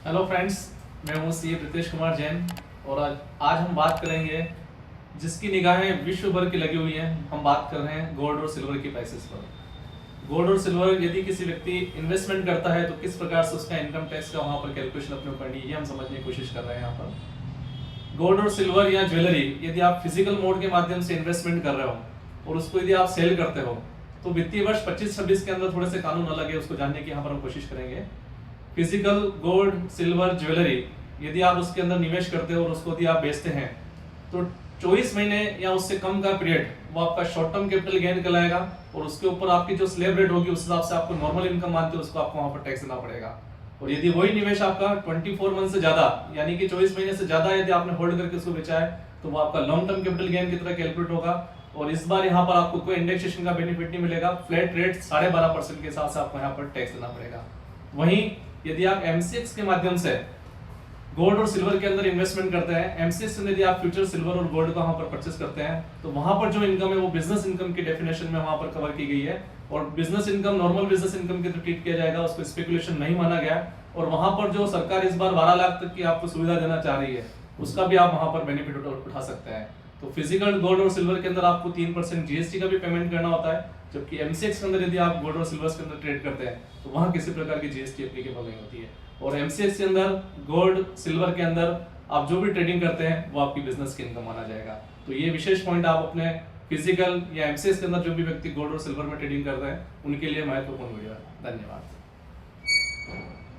Hello friends, मैं हूं सी रितेश कुमार जैन और आज हम बात करेंगे जिसकी निगाहें विश्व भर की लगी हुई हैं। हम बात कर रहे हैं गोल्ड और सिल्वर की प्राइसेस पर। गोल्ड और सिल्वर यदि किसी व्यक्ति इन्वेस्टमेंट करता है तो किस प्रकार से उसका इनकम टैक्स का वहां पर कैलकुलेशन अपने ऊपर नहीं है, हम समझने की कोशिश कर रहे हैं। यहाँ पर गोल्ड और सिल्वर या ज्वेलरी यदि आप फिजिकल मोड के माध्यम से इन्वेस्टमेंट कर रहे हो और उसको यदि आप सेल करते हो तो वित्तीय वर्ष 25-26 के अंदर थोड़े से कानून अलग है, उसको जानने की यहाँ पर हम कोशिश करेंगे। फिजिकल गोल्ड सिल्वर ज्वेलरी यदि आप उसके अंदर निवेश करते हो और उसको यदि आप बेचते हैं तो 24 महीने या उससे कम का पीरियड वो आपका शॉर्ट टर्म कैपिटल गेन कहलाएगा और उसके ऊपर आपकी जो स्लैब रेट होगी उस हिसाब से आपको नॉर्मल इनकम मानते हो उसको आपको वहां पर टैक्स देना पड़ेगा। और यदि वही निवेश आपका 24 मंथ से ज्यादा यानी कि 24 महीने से ज्यादा यदि आपने होल्ड करके उसको बेचा है तो वो आपका लॉन्ग टर्म कैपिटल गेन की तरह कैलकुलेट होगा। और इस बार यहाँ पर आपको कोई इंडेक्सेशन का बेनिफिट नहीं मिलेगा, फ्लैट रेट 12.5% के हिसाब से आपको यहाँ पर टैक्स देना पड़ेगा। वहीं यदि आप एमसीएक्स के माध्यम से गोल्ड और सिल्वर के अंदर इन्वेस्टमेंट करते हैं, एमसीएक्स में यदि आप फ्यूचर सिल्वर और गोल्ड को वहां पर परचेस करते हैं तो वहां पर जो इनकम है वो बिजनेस इनकम की डेफिनेशन में वहां पर कवर की गई है और business income normal business income की तरह ट्रीट किया जाएगा, उसको स्पेकुलेशन नहीं माना गया। और वहां पर जो सरकार इस बार 12 लाख तक की आपको सुविधा देना चाह रही है उसका भी आप वहां पर बेनिफिट उठा सकते हैं। तो फिजिकल गोल्ड और सिल्वर के अंदर आपको 3% जीएसटी का भी पेमेंट करना होता है, जबकि एमसीएक्स के अंदर यदि आप गोल्ड और सिल्वर के अंदर ट्रेड करते हैं तो वहां किसी प्रकार की जीएसटी एप्लीकेबल नहीं होती है। और एमसीएक्स के अंदर गोल्ड सिल्वर के अंदर आप जो भी ट्रेडिंग करते हैं वो आपकी बिजनेस की इनकम माना जाएगा। तो ये विशेष पॉइंट आप अपने फिजिकल या एमसीएक्स के अंदर जो भी व्यक्ति गोल्ड और सिल्वर में ट्रेडिंग करते हैं उनके लिए महत्वपूर्ण वीडियो है। धन्यवाद।